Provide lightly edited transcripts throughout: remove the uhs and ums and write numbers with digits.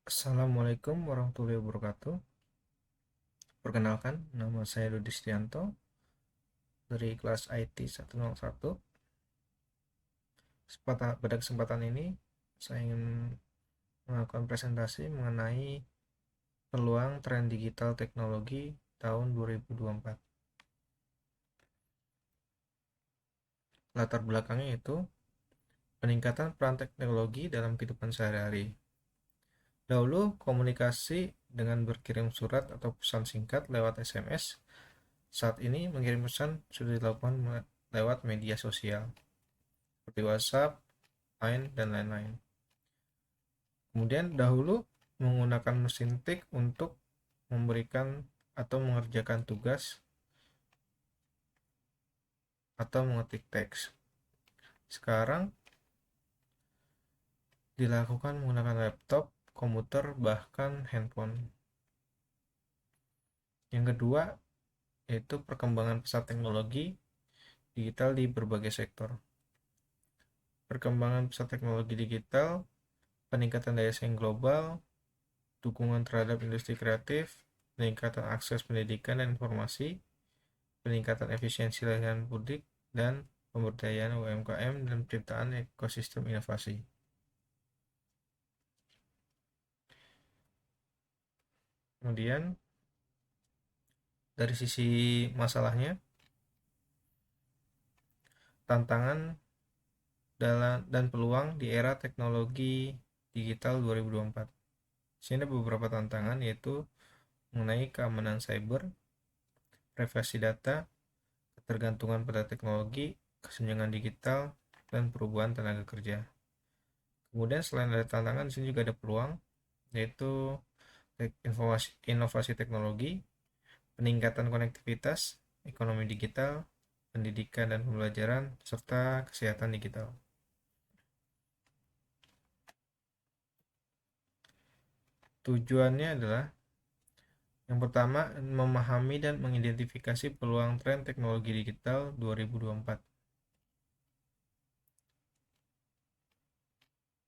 Assalamualaikum warahmatullahi wabarakatuh. Perkenalkan, nama saya Rudi Setianto dari kelas IT 101. Pada kesempatan ini, saya ingin melakukan presentasi mengenai peluang tren digital teknologi tahun 2024. Latar belakangnya itu peningkatan peran teknologi dalam kehidupan sehari-hari. Dahulu, komunikasi dengan berkirim surat atau pesan singkat lewat SMS. Saat ini, mengirim pesan sudah dilakukan lewat media sosial seperti WhatsApp, Line, dan lain-lain. Kemudian dahulu menggunakan mesin tik untuk memberikan atau mengerjakan tugas atau mengetik teks. Sekarang dilakukan menggunakan laptop, komputer, bahkan handphone. Yang kedua yaitu perkembangan pesat teknologi digital di berbagai sektor. Perkembangan pesat teknologi digital, peningkatan daya saing global, dukungan terhadap industri kreatif, peningkatan akses pendidikan dan informasi, peningkatan efisiensi layanan publik, dan pemberdayaan UMKM dan penciptaan ekosistem inovasi. Kemudian dari sisi masalahnya, tantangan dan peluang di era teknologi digital 2024. Sini ada beberapa tantangan yaitu mengenai keamanan cyber, privasi data, ketergantungan pada teknologi, kesenjangan digital, dan perubahan tenaga kerja. Kemudian selain ada tantangan, di sini juga ada peluang yaitu inovasi teknologi, peningkatan konektivitas, ekonomi digital, pendidikan dan pembelajaran, serta kesehatan digital. Tujuannya adalah yang pertama, memahami dan mengidentifikasi peluang tren teknologi digital 2024.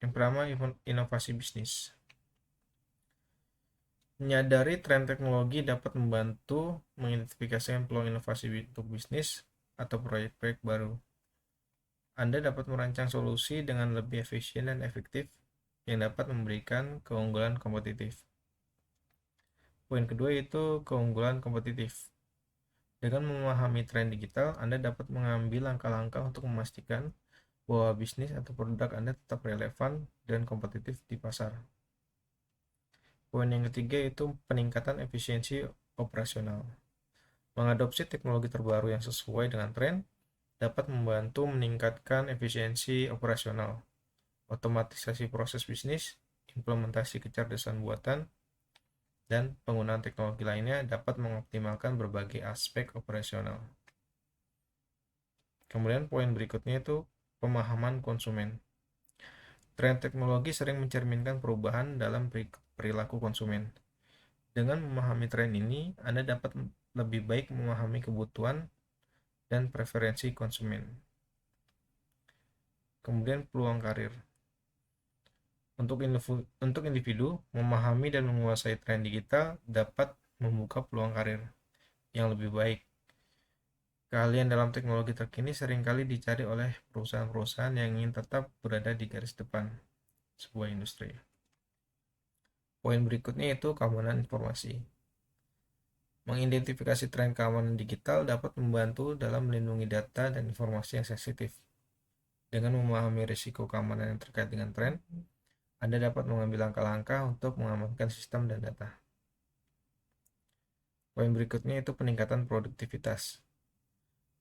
Yang pertama, inovasi bisnis. Menyadari tren teknologi dapat membantu mengidentifikasikan peluang inovasi untuk bisnis atau proyek-proyek baru. Anda dapat merancang solusi dengan lebih efisien dan efektif yang dapat memberikan keunggulan kompetitif. Poin kedua itu keunggulan kompetitif. Dengan memahami tren digital, Anda dapat mengambil langkah-langkah untuk memastikan bahwa bisnis atau produk Anda tetap relevan dan kompetitif di pasar. Poin yang ketiga itu peningkatan efisiensi operasional. Mengadopsi teknologi terbaru yang sesuai dengan tren dapat membantu meningkatkan efisiensi operasional, otomatisasi proses bisnis, implementasi kecerdasan buatan, dan penggunaan teknologi lainnya dapat mengoptimalkan berbagai aspek operasional. Kemudian poin berikutnya itu pemahaman konsumen. Tren teknologi sering mencerminkan perubahan dalam perilaku konsumen. Dengan memahami tren ini, Anda dapat lebih baik memahami kebutuhan dan preferensi konsumen. Kemudian peluang karir. Untuk individu, memahami dan menguasai tren digital dapat membuka peluang karir yang lebih baik. Keahlian dalam teknologi terkini seringkali dicari oleh perusahaan-perusahaan yang ingin tetap berada di garis depan sebuah industri. Poin berikutnya yaitu keamanan informasi. Mengidentifikasi tren keamanan digital dapat membantu dalam melindungi data dan informasi yang sensitif. Dengan memahami risiko keamanan yang terkait dengan tren, Anda dapat mengambil langkah-langkah untuk mengamankan sistem dan data. Poin berikutnya itu peningkatan produktivitas.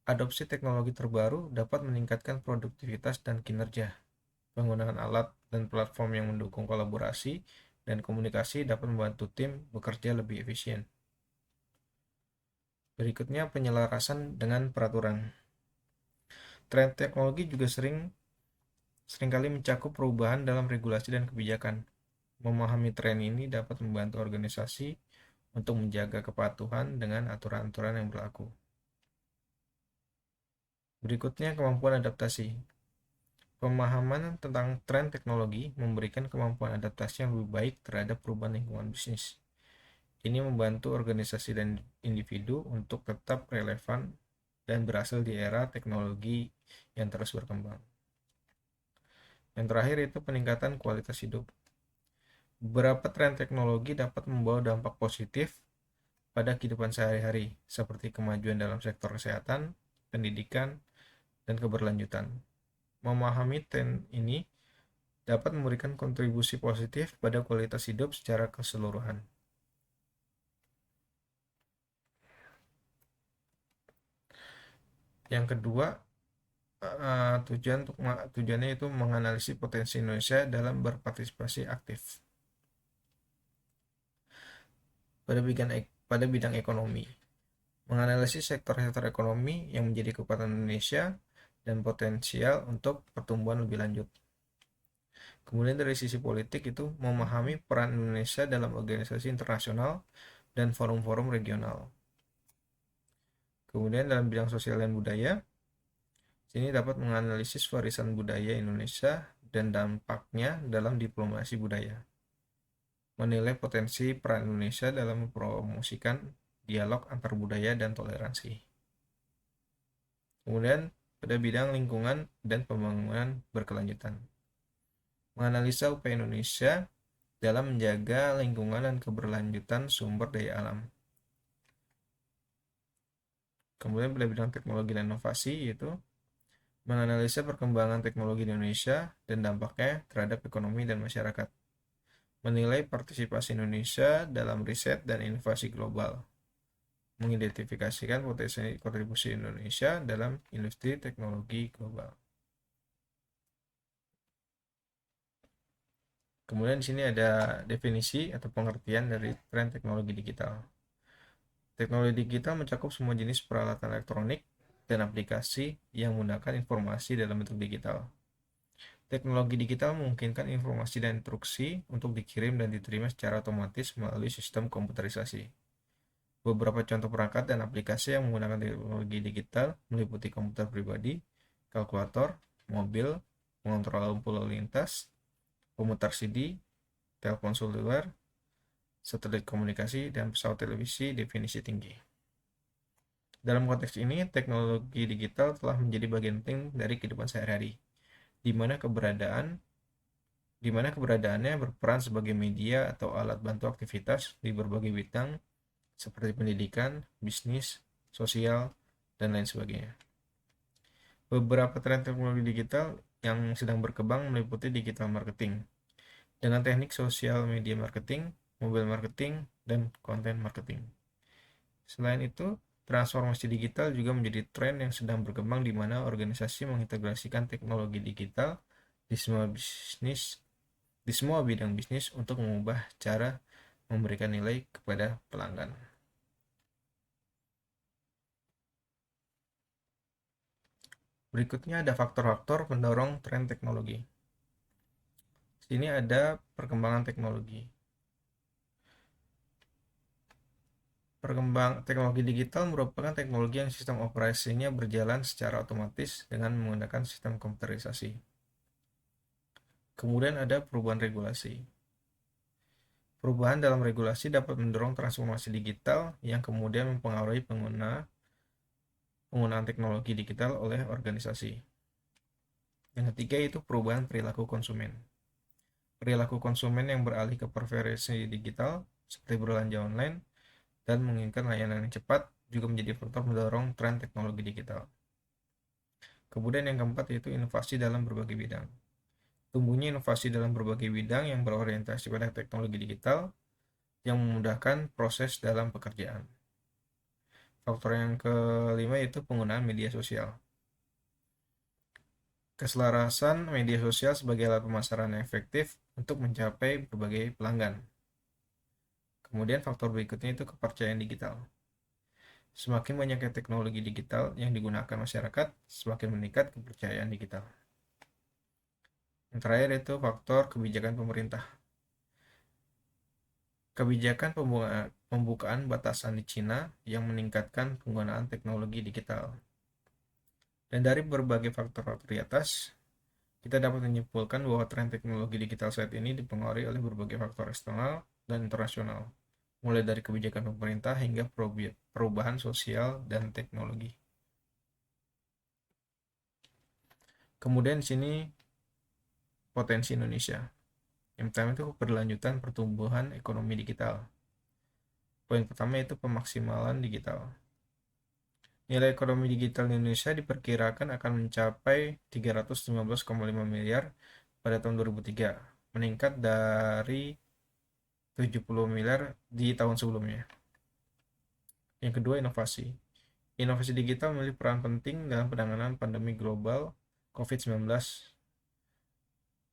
Adopsi teknologi terbaru dapat meningkatkan produktivitas dan kinerja. Penggunaan alat dan platform yang mendukung kolaborasi dan komunikasi dapat membantu tim bekerja lebih efisien. Berikutnya penyelarasan dengan peraturan. Tren teknologi juga seringkali mencakup perubahan dalam regulasi dan kebijakan. Memahami tren ini dapat membantu organisasi untuk menjaga kepatuhan dengan aturan-aturan yang berlaku. Berikutnya kemampuan adaptasi. Pemahaman tentang tren teknologi memberikan kemampuan adaptasi yang lebih baik terhadap perubahan lingkungan bisnis. Ini membantu organisasi dan individu untuk tetap relevan dan berhasil di era teknologi yang terus berkembang. Yang terakhir itu peningkatan kualitas hidup. Beberapa tren teknologi dapat membawa dampak positif pada kehidupan sehari-hari, seperti kemajuan dalam sektor kesehatan, pendidikan, dan keberlanjutan. Memahami tren ini dapat memberikan kontribusi positif pada kualitas hidup secara keseluruhan. Yang kedua, tujuannya itu menganalisis potensi Indonesia dalam berpartisipasi aktif pada bidang ekonomi, menganalisis sektor-sektor ekonomi yang menjadi kekuatan Indonesia dan potensial untuk pertumbuhan lebih lanjut. Kemudian dari sisi politik itu memahami peran Indonesia dalam organisasi internasional dan forum-forum regional. Kemudian dalam bidang sosial dan budaya, sini dapat menganalisis warisan budaya Indonesia dan dampaknya dalam diplomasi budaya. Menilai potensi peran Indonesia dalam mempromosikan dialog antar budaya dan toleransi. Kemudian pada bidang lingkungan dan pembangunan berkelanjutan, menganalisa upaya Indonesia dalam menjaga lingkungan dan keberlanjutan sumber daya alam. Kemudian pada bidang teknologi dan inovasi, yaitu menganalisa perkembangan teknologi di Indonesia dan dampaknya terhadap ekonomi dan masyarakat. Menilai partisipasi Indonesia dalam riset dan inovasi global. Mengidentifikasikan potensi kontribusi Indonesia dalam industri teknologi global. Kemudian di sini ada definisi atau pengertian dari tren teknologi digital. Teknologi digital mencakup semua jenis peralatan elektronik dan aplikasi yang menggunakan informasi dalam bentuk digital. Teknologi digital memungkinkan informasi dan instruksi untuk dikirim dan diterima secara otomatis melalui sistem komputerisasi. Beberapa contoh perangkat dan aplikasi yang menggunakan teknologi digital meliputi komputer pribadi, kalkulator, mobil, pengontrol lampu lalu lintas, pemutar CD, telepon seluler, satelit komunikasi, dan pesawat televisi definisi tinggi. Dalam konteks ini, teknologi digital telah menjadi bagian penting dari kehidupan sehari-hari, di mana keberadaannya berperan sebagai media atau alat bantu aktivitas di berbagai bidang seperti pendidikan, bisnis, sosial, dan lain sebagainya. Beberapa tren teknologi digital yang sedang berkembang meliputi digital marketing, dengan teknik sosial media marketing, mobile marketing, dan konten marketing. Selain itu, transformasi digital juga menjadi tren yang sedang berkembang di mana organisasi mengintegrasikan teknologi digital di semua bidang bisnis untuk mengubah cara memberikan nilai kepada pelanggan. Berikutnya ada faktor-faktor pendorong tren teknologi. Sini ada perkembangan teknologi. Teknologi digital merupakan teknologi yang sistem operasinya berjalan secara otomatis dengan menggunakan sistem komputerisasi. Kemudian ada perubahan regulasi. Perubahan dalam regulasi dapat mendorong transformasi digital yang kemudian mempengaruhi penggunaan teknologi digital oleh organisasi. Yang ketiga itu perubahan perilaku konsumen. Perilaku konsumen yang beralih ke preferensi digital seperti berbelanja online dan menginginkan layanan yang cepat juga menjadi faktor mendorong tren teknologi digital. Kemudian yang keempat yaitu inovasi dalam berbagai bidang. Tumbuhnya inovasi dalam berbagai bidang yang berorientasi pada teknologi digital yang memudahkan proses dalam pekerjaan. Faktor yang kelima yaitu penggunaan media sosial. Keselarasan media sosial sebagai alat pemasaran yang efektif untuk mencapai berbagai pelanggan. Kemudian faktor berikutnya itu kepercayaan digital. Semakin banyaknya teknologi digital yang digunakan masyarakat, semakin meningkat kepercayaan digital. Yang terakhir itu faktor kebijakan pemerintah. Kebijakan pembukaan batasan di Cina yang meningkatkan penggunaan teknologi digital. Dan dari berbagai faktor-faktor di atas, kita dapat menyimpulkan bahwa tren teknologi digital saat ini dipengaruhi oleh berbagai faktor eksternal dan internasional, mulai dari kebijakan pemerintah hingga perubahan sosial dan teknologi. Kemudian di sini potensi Indonesia. Yang pertama itu berlanjutan pertumbuhan ekonomi digital. Poin pertama itu pemaksimalan digital. Nilai ekonomi digital di Indonesia diperkirakan akan mencapai 315,5 miliar pada tahun 2003, meningkat dari 70 miliar di tahun sebelumnya. Yang kedua, inovasi. Inovasi digital memiliki peran penting dalam penanganan pandemi global COVID-19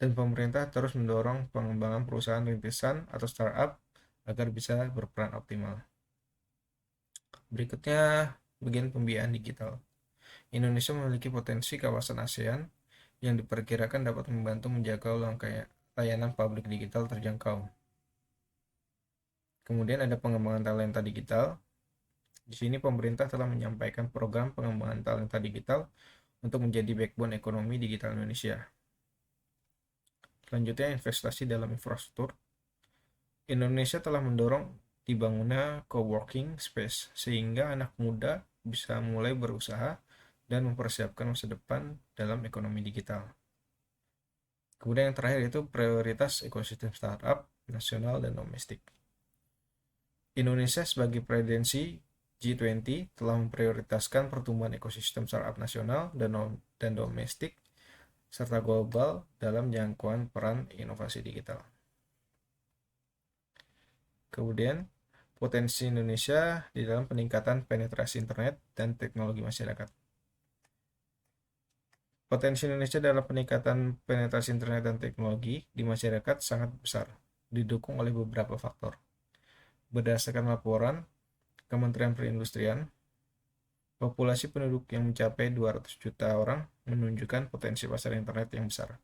dan pemerintah terus mendorong pengembangan perusahaan rintisan atau startup agar bisa berperan optimal. Berikutnya, bagian pembiayaan digital. Indonesia memiliki potensi kawasan ASEAN yang diperkirakan dapat membantu menjaga layanan publik digital terjangkau. Kemudian ada pengembangan talenta digital. Di sini pemerintah telah menyampaikan program pengembangan talenta digital untuk menjadi backbone ekonomi digital Indonesia. Selanjutnya, investasi dalam infrastruktur. Indonesia telah mendorong dibangunnya co-working space sehingga anak muda bisa mulai berusaha dan mempersiapkan masa depan dalam ekonomi digital. Kemudian yang terakhir itu prioritas ekosistem startup nasional dan domestik. Indonesia sebagai presidensi G20 telah memprioritaskan pertumbuhan ekosistem startup nasional dan domestik serta global dalam jangkauan peran inovasi digital. Kemudian, potensi Indonesia di dalam peningkatan penetrasi internet dan teknologi masyarakat. Potensi Indonesia dalam peningkatan penetrasi internet dan teknologi di masyarakat sangat besar, didukung oleh beberapa faktor. Berdasarkan laporan Kementerian Perindustrian, populasi penduduk yang mencapai 200 juta orang menunjukkan potensi pasar internet yang besar.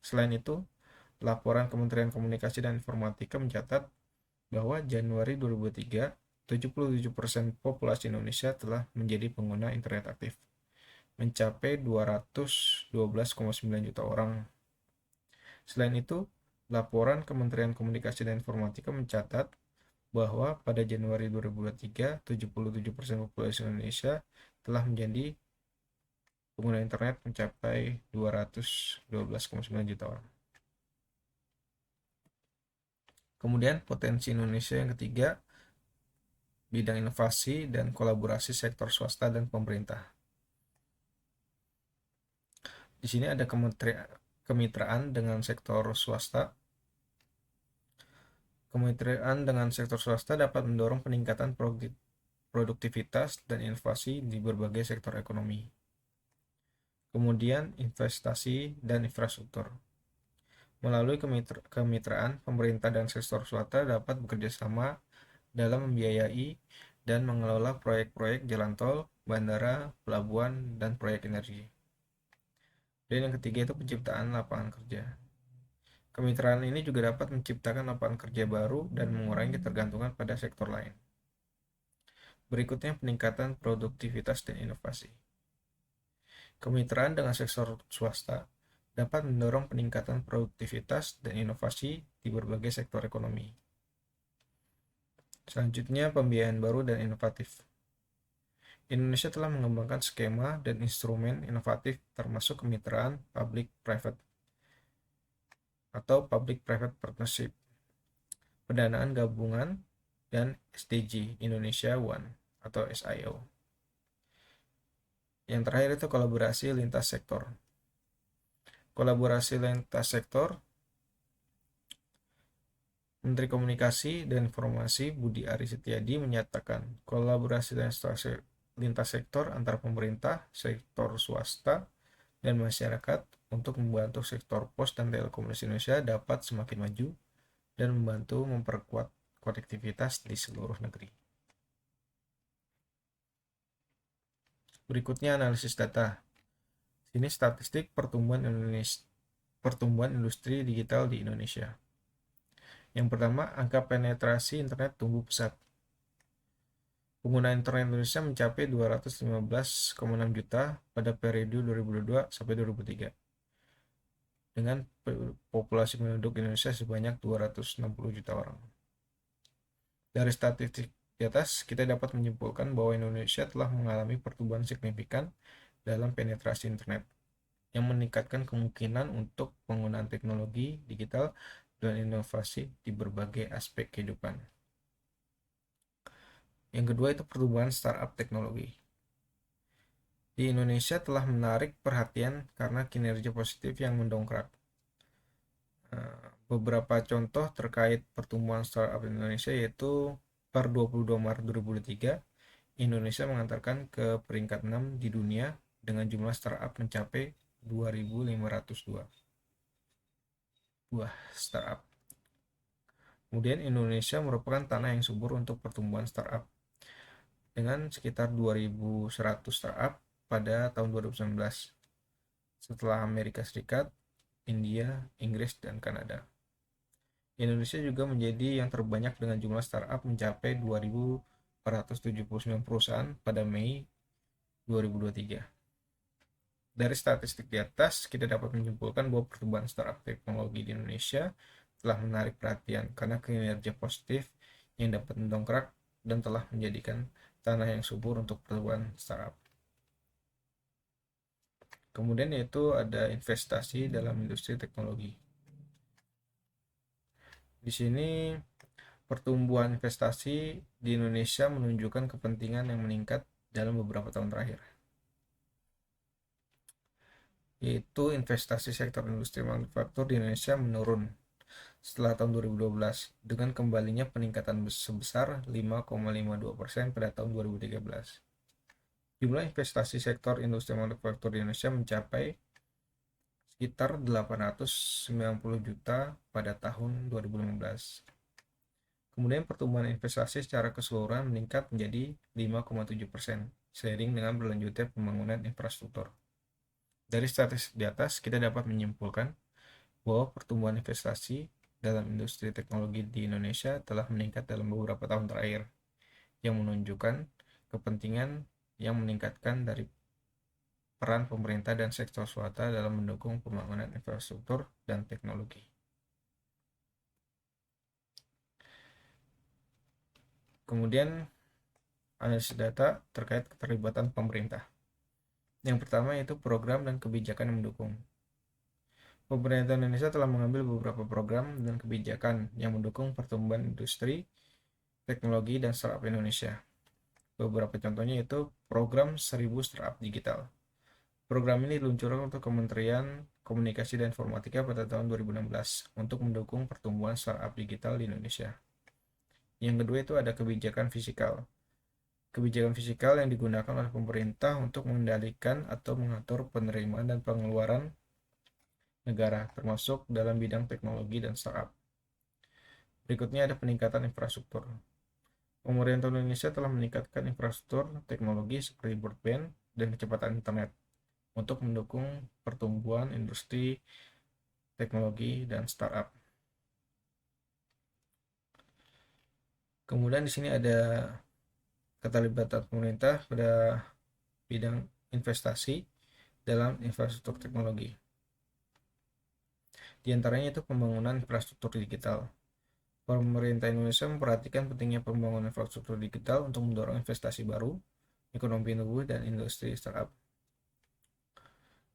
Selain itu, laporan Kementerian Komunikasi dan Informatika mencatat bahwa Januari 2003, 77% populasi Indonesia telah menjadi pengguna internet aktif, mencapai 212,9 juta orang. Selain itu, laporan Kementerian Komunikasi dan Informatika mencatat bahwa pada Januari 2023, 77% populasi Indonesia telah menjadi pengguna internet mencapai 212,9 juta orang. Kemudian potensi Indonesia yang ketiga, bidang inovasi dan kolaborasi sektor swasta dan pemerintah. Di sini ada kemitraan dengan sektor swasta. Kemitraan dengan sektor swasta dapat mendorong peningkatan produktivitas dan inovasi di berbagai sektor ekonomi. Kemudian investasi dan infrastruktur. Melalui kemitraan, pemerintah dan sektor swasta dapat bekerja sama dalam membiayai dan mengelola proyek-proyek jalan tol, bandara, pelabuhan, dan proyek energi. Dan yang ketiga itu penciptaan lapangan kerja. Kemitraan ini juga dapat menciptakan lapangan kerja baru dan mengurangi ketergantungan pada sektor lain. Berikutnya peningkatan produktivitas dan inovasi. Kemitraan dengan sektor swasta dapat mendorong peningkatan produktivitas dan inovasi di berbagai sektor ekonomi. Selanjutnya, pembiayaan baru dan inovatif. Indonesia telah mengembangkan skema dan instrumen inovatif termasuk kemitraan public-private atau public-private partnership, pendanaan gabungan, dan SDG Indonesia One atau SIO. Yang terakhir itu kolaborasi lintas sektor. Kolaborasi lintas sektor, Menteri Komunikasi dan Informasi Budi Ari Setiadi menyatakan kolaborasi lintas sektor antara pemerintah, sektor swasta, dan masyarakat untuk membantu sektor pos dan telekomunikasi Indonesia dapat semakin maju dan membantu memperkuat konektivitas di seluruh negeri. Berikutnya analisis data. Ini statistik pertumbuhan industri digital di Indonesia. Yang pertama, angka penetrasi internet tumbuh pesat. Pengguna internet Indonesia mencapai 215,6 juta pada periode 2022 sampai 2003. dengan populasi penduduk Indonesia sebanyak 260 juta orang. Dari statistik di atas, kita dapat menyimpulkan bahwa Indonesia telah mengalami pertumbuhan signifikan dalam penetrasi internet, yang meningkatkan kemungkinan untuk penggunaan teknologi digital dan inovasi di berbagai aspek kehidupan. Yang kedua itu pertumbuhan startup teknologi. Di Indonesia telah menarik perhatian karena kinerja positif yang mendongkrak. Beberapa contoh terkait pertumbuhan startup di Indonesia yaitu per 22 Maret 2023, Indonesia mengantarkan ke peringkat 6 di dunia dengan jumlah startup mencapai 2.502 buah startup. Kemudian Indonesia merupakan tanah yang subur untuk pertumbuhan startup dengan sekitar 2.100 startup pada tahun 2019 setelah Amerika Serikat, India, Inggris, dan Kanada. Indonesia juga menjadi yang terbanyak dengan jumlah startup mencapai 2.479 perusahaan pada Mei 2023. Dari statistik di atas, kita dapat menyimpulkan bahwa pertumbuhan startup teknologi di Indonesia telah menarik perhatian karena kinerja positif yang dapat mendongkrak dan telah menjadikan tanah yang subur untuk pertumbuhan startup. Kemudian yaitu ada investasi dalam industri teknologi. Di sini pertumbuhan investasi di Indonesia menunjukkan kepentingan yang meningkat dalam beberapa tahun terakhir, yaitu investasi sektor industri manufaktur di Indonesia menurun setelah tahun 2012 dengan kembalinya peningkatan sebesar 5,52% pada tahun 2013. Jumlah investasi sektor industri manufaktur di Indonesia mencapai sekitar 890 juta pada tahun 2015. Kemudian pertumbuhan investasi secara keseluruhan meningkat menjadi 5,7% seiring dengan berlanjutnya pembangunan infrastruktur. Dari statistik di atas, kita dapat menyimpulkan bahwa pertumbuhan investasi dalam industri teknologi di Indonesia telah meningkat dalam beberapa tahun terakhir, yang menunjukkan kepentingan yang meningkatkan dari peran pemerintah dan sektor swasta dalam mendukung pembangunan infrastruktur dan teknologi. Kemudian analisis data terkait keterlibatan pemerintah. Yang pertama yaitu program dan kebijakan yang mendukung. Pemerintah Indonesia telah mengambil beberapa program dan kebijakan yang mendukung pertumbuhan industri, teknologi, dan startup Indonesia. Beberapa contohnya yaitu program 1000 Startup Digital. Program ini diluncurkan untuk Kementerian Komunikasi dan Informatika pada tahun 2016 untuk mendukung pertumbuhan startup digital di Indonesia. Yang kedua itu ada kebijakan fiskal. Kebijakan fiskal yang digunakan oleh pemerintah untuk mengendalikan atau mengatur penerimaan dan pengeluaran negara, termasuk dalam bidang teknologi dan startup. Berikutnya ada peningkatan infrastruktur. Pemerintah Indonesia telah meningkatkan infrastruktur teknologi seperti broadband dan kecepatan internet untuk mendukung pertumbuhan industri teknologi dan startup. Kemudian di sini ada keterlibatan pemerintah pada bidang investasi dalam infrastruktur teknologi. Di antaranya itu pembangunan infrastruktur digital. Pemerintah Indonesia memperhatikan pentingnya pembangunan infrastruktur digital untuk mendorong investasi baru, ekonomi tumbuh, dan industri startup.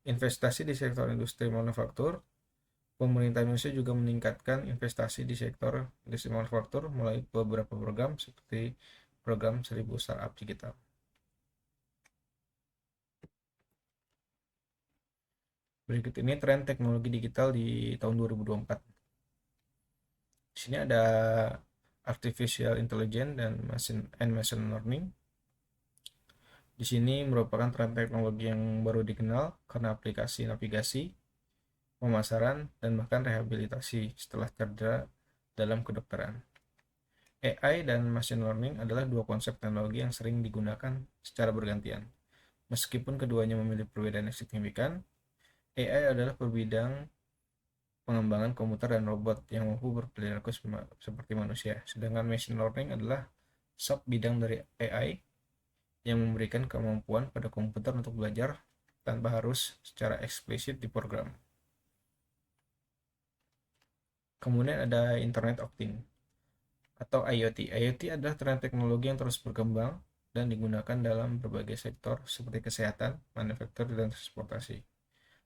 Investasi di sektor industri manufaktur. Pemerintah Indonesia juga meningkatkan investasi di sektor industri manufaktur melalui beberapa program seperti program 1000 Startup Digital. Berikut ini tren teknologi digital di tahun 2024. Di sini ada artificial intelligence dan machine learning. Di sini merupakan tren teknologi yang baru dikenal karena aplikasi navigasi, pemasaran, dan bahkan rehabilitasi setelah cedera dalam kedokteran. AI dan machine learning adalah dua konsep teknologi yang sering digunakan secara bergantian. Meskipun keduanya memiliki perbedaan yang signifikan, AI adalah berbidang pengembangan komputer dan robot yang mampu berperilaku seperti manusia, sedangkan machine learning adalah sub-bidang dari AI yang memberikan kemampuan pada komputer untuk belajar tanpa harus secara eksplisit diprogram. Kemudian ada Internet of Things atau IoT. IoT adalah tren teknologi yang terus berkembang dan digunakan dalam berbagai sektor seperti kesehatan, manufaktur, dan transportasi.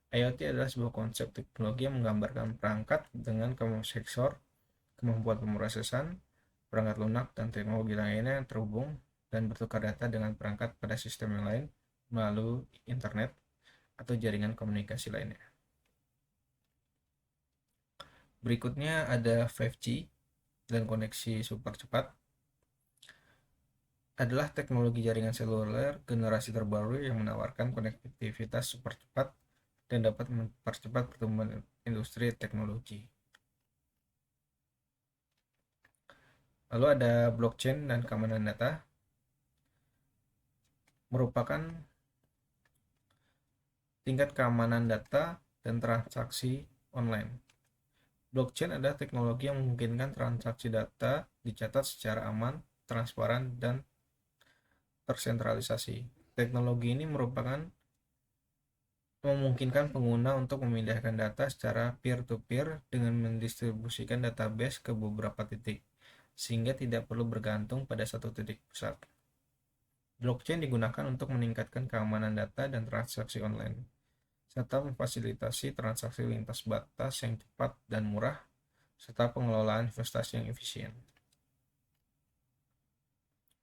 IoT adalah sebuah konsep teknologi yang menggambarkan perangkat dengan kemampuan pemrosesan, perangkat lunak, dan teknologi lainnya yang terhubung dan bertukar data dengan perangkat pada sistem yang lain melalui internet atau jaringan komunikasi lainnya. Berikutnya ada 5G dan koneksi super cepat. Adalah teknologi jaringan seluler generasi terbaru yang menawarkan konektivitas super cepat dan dapat mempercepat pertumbuhan industri teknologi. Lalu ada blockchain dan keamanan data, merupakan tingkat keamanan data dan transaksi online. Blockchain adalah teknologi yang memungkinkan transaksi data dicatat secara aman, transparan, dan tersentralisasi. Teknologi ini memungkinkan pengguna untuk memindahkan data secara peer-to-peer dengan mendistribusikan database ke beberapa titik, sehingga tidak perlu bergantung pada satu titik pusat. Blockchain digunakan untuk meningkatkan keamanan data dan transaksi online, serta memfasilitasi transaksi lintas batas yang cepat dan murah, serta pengelolaan investasi yang efisien.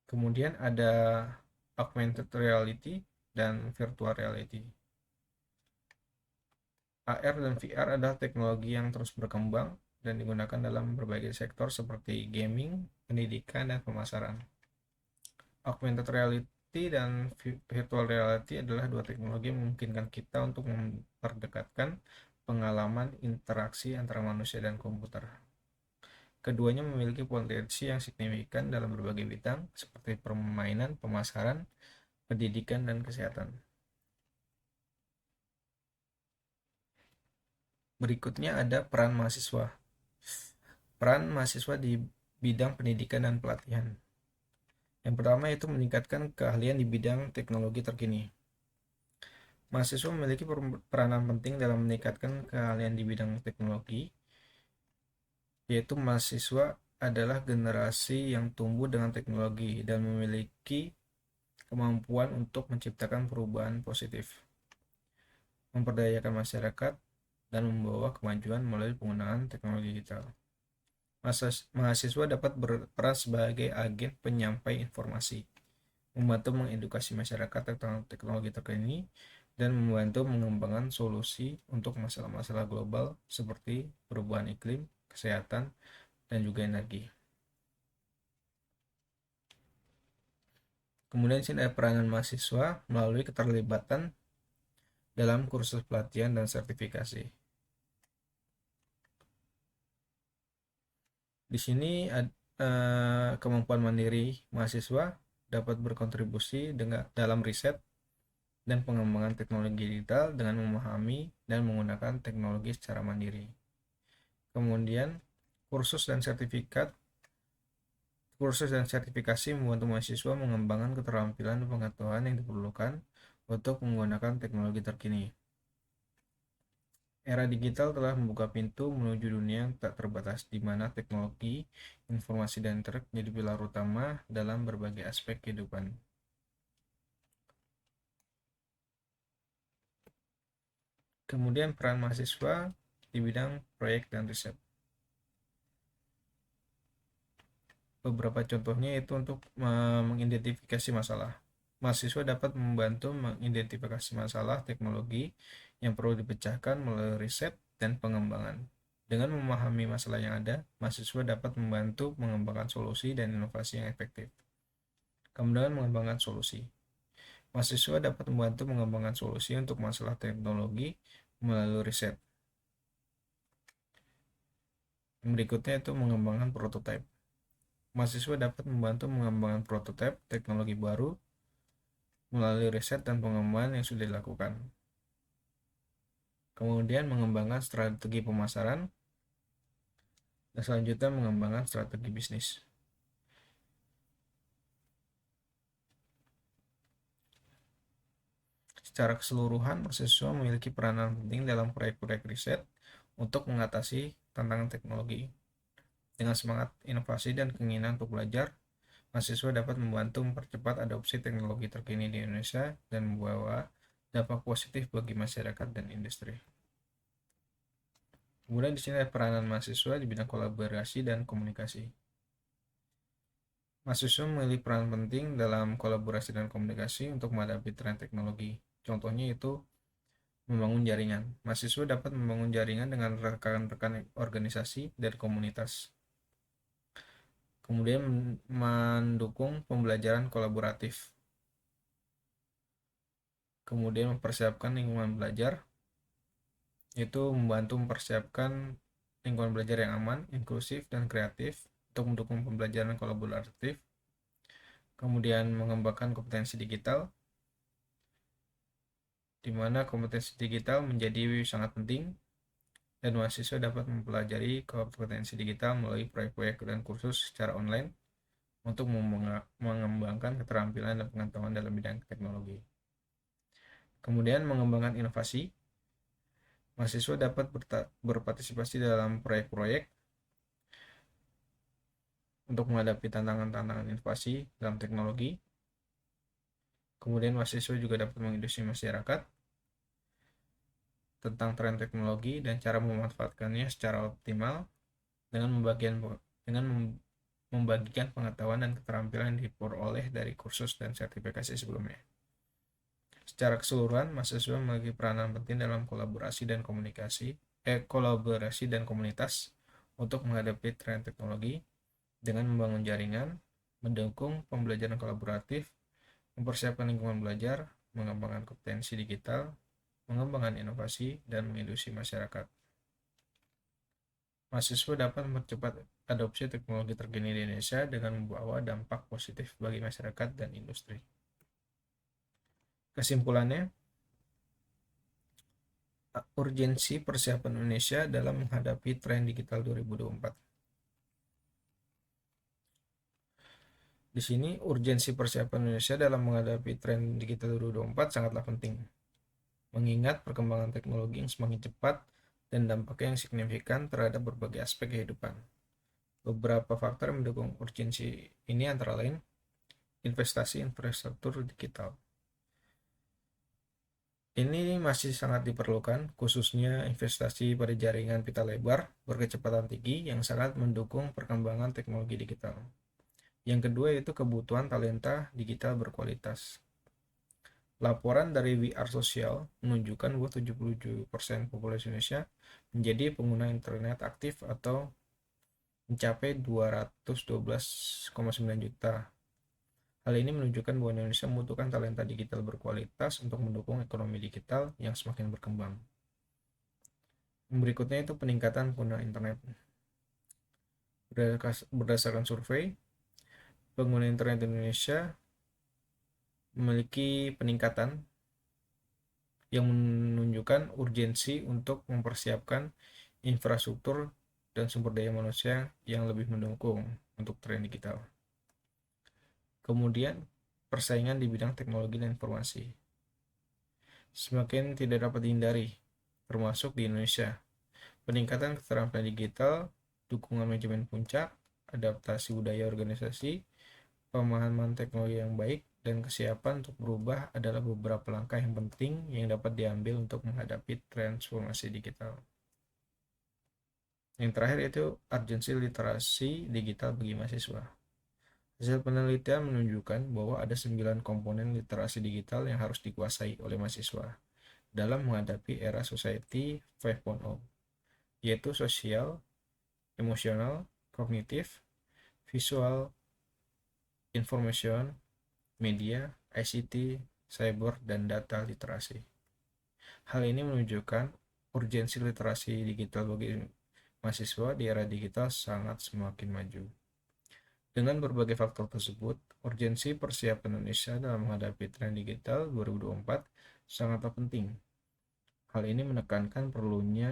Kemudian ada augmented reality dan virtual reality. AR dan VR adalah teknologi yang terus berkembang dan digunakan dalam berbagai sektor seperti gaming, pendidikan, dan pemasaran. Augmented reality dan virtual reality adalah dua teknologi yang memungkinkan kita untuk memperdekatkan pengalaman interaksi antara manusia dan komputer. Keduanya memiliki potensi yang signifikan dalam berbagai bidang seperti permainan, pemasaran, pendidikan, dan kesehatan. Berikutnya ada peran mahasiswa. Peran mahasiswa di bidang pendidikan dan pelatihan. Yang pertama yaitu meningkatkan keahlian di bidang teknologi terkini. Mahasiswa memiliki peranan penting dalam meningkatkan keahlian di bidang teknologi, yaitu mahasiswa adalah generasi yang tumbuh dengan teknologi dan memiliki kemampuan untuk menciptakan perubahan positif, memperdayakan masyarakat, dan membawa kemajuan melalui penggunaan teknologi digital. Mahasiswa dapat berperan sebagai agen penyampai informasi, membantu mengedukasi masyarakat tentang teknologi terkini, dan membantu mengembangkan solusi untuk masalah-masalah global seperti perubahan iklim, kesehatan, dan juga energi. Kemudian sini ada peranan mahasiswa melalui keterlibatan dalam kursus pelatihan dan sertifikasi. Di sini kemampuan mandiri mahasiswa dapat berkontribusi dalam riset dan pengembangan teknologi digital dengan memahami dan menggunakan teknologi secara mandiri. Kemudian kursus dan sertifikasi membantu mahasiswa mengembangkan keterampilan dan pengetahuan yang diperlukan untuk menggunakan teknologi terkini. Era digital telah membuka pintu menuju dunia yang tak terbatas, di mana teknologi, informasi, dan internet menjadi pilar utama dalam berbagai aspek kehidupan. Kemudian peran mahasiswa di bidang proyek dan riset. Beberapa contohnya itu untuk mengidentifikasi masalah. Mahasiswa dapat membantu mengidentifikasi masalah teknologi yang perlu dipecahkan melalui riset dan pengembangan. Dengan memahami masalah yang ada, mahasiswa dapat membantu mengembangkan solusi dan inovasi yang efektif. Kemudian mengembangkan solusi. Mahasiswa dapat membantu mengembangkan solusi untuk masalah teknologi melalui riset. Yang berikutnya itu mengembangkan prototipe. Mahasiswa dapat membantu mengembangkan prototipe teknologi baru melalui riset dan pengembangan yang sudah dilakukan. Kemudian mengembangkan strategi pemasaran, dan selanjutnya mengembangkan strategi bisnis. Secara keseluruhan, mahasiswa memiliki peranan penting dalam proyek-proyek riset untuk mengatasi tantangan teknologi. Dengan semangat inovasi dan keinginan untuk belajar, mahasiswa dapat membantu mempercepat adopsi teknologi terkini di Indonesia dan membawa dampak positif bagi masyarakat dan industri. Kemudian di sini ada peranan mahasiswa di bidang kolaborasi dan komunikasi. Mahasiswa memiliki peran penting dalam kolaborasi dan komunikasi untuk menghadapi tren teknologi. Contohnya itu membangun jaringan. Mahasiswa dapat membangun jaringan dengan rekan-rekan organisasi dan komunitas. Kemudian mendukung pembelajaran kolaboratif. Kemudian mempersiapkan lingkungan belajar, yaitu membantu mempersiapkan lingkungan belajar yang aman, inklusif, dan kreatif untuk mendukung pembelajaran kolaboratif. Kemudian mengembangkan kompetensi digital, di mana kompetensi digital menjadi sangat penting dan mahasiswa dapat mempelajari kompetensi digital melalui proyek-proyek dan kursus secara online untuk mengembangkan keterampilan dan pengetahuan dalam bidang teknologi. Kemudian mengembangkan inovasi, mahasiswa dapat berpartisipasi dalam proyek-proyek untuk menghadapi tantangan-tantangan inovasi dalam teknologi. Kemudian mahasiswa juga dapat mengedukasi masyarakat tentang tren teknologi dan cara memanfaatkannya secara optimal dengan membagikan pengetahuan dan keterampilan yang diperoleh dari kursus dan sertifikasi sebelumnya. Secara keseluruhan, mahasiswa memiliki peranan penting dalam kolaborasi dan komunitas untuk menghadapi tren teknologi dengan membangun jaringan, mendukung pembelajaran kolaboratif, mempersiapkan lingkungan belajar, mengembangkan kompetensi digital, mengembangkan inovasi, dan mengedukasi masyarakat. Mahasiswa dapat mempercepat adopsi teknologi terkini di Indonesia dengan membawa dampak positif bagi masyarakat dan industri. Kesimpulannya, urgensi persiapan Indonesia dalam menghadapi tren digital 2024. Di sini, urgensi persiapan Indonesia dalam menghadapi tren digital 2024 sangatlah penting, mengingat perkembangan teknologi yang semakin cepat dan dampaknya yang signifikan terhadap berbagai aspek kehidupan. Beberapa faktor yang mendukung urgensi ini antara lain investasi infrastruktur digital. Ini masih sangat diperlukan, khususnya investasi pada jaringan pita lebar berkecepatan tinggi yang sangat mendukung perkembangan teknologi digital. Yang kedua yaitu kebutuhan talenta digital berkualitas. Laporan dari We Are Social menunjukkan bahwa 77% populasi Indonesia menjadi pengguna internet aktif atau mencapai 212,9 juta. Hal ini menunjukkan bahwa Indonesia membutuhkan talenta digital berkualitas untuk mendukung ekonomi digital yang semakin berkembang. Berikutnya itu peningkatan pengguna internet. Berdasarkan survei, pengguna internet Indonesia memiliki peningkatan yang menunjukkan urgensi untuk mempersiapkan infrastruktur dan sumber daya manusia yang lebih mendukung untuk tren digital. Kemudian, persaingan di bidang teknologi dan informasi semakin tidak dapat dihindari, termasuk di Indonesia. Peningkatan keterampilan digital, dukungan manajemen puncak, adaptasi budaya organisasi, pemahaman teknologi yang baik, dan kesiapan untuk berubah adalah beberapa langkah yang penting yang dapat diambil untuk menghadapi transformasi digital. Yang terakhir itu urgensi literasi digital bagi mahasiswa. Hasil penelitian menunjukkan bahwa ada 9 komponen literasi digital yang harus dikuasai oleh mahasiswa dalam menghadapi era society 5.0, yaitu sosial, emosional, kognitif, visual, information, media, ICT, cyber, dan data literasi. Hal ini menunjukkan urgensi literasi digital bagi mahasiswa di era digital sangat semakin maju. Dengan berbagai faktor tersebut, urgensi persiapan Indonesia dalam menghadapi tren digital 2024 sangatlah penting. Hal ini menekankan perlunya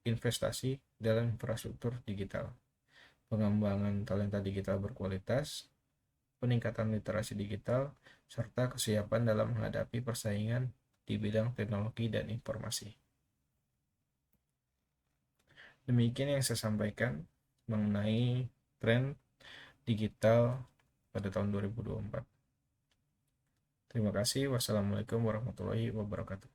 investasi dalam infrastruktur digital, pengembangan talenta digital berkualitas, peningkatan literasi digital, serta kesiapan dalam menghadapi persaingan di bidang teknologi dan informasi. Demikian yang saya sampaikan mengenai tren digital pada tahun 2024. Terima kasih. Wassalamualaikum warahmatullahi wabarakatuh.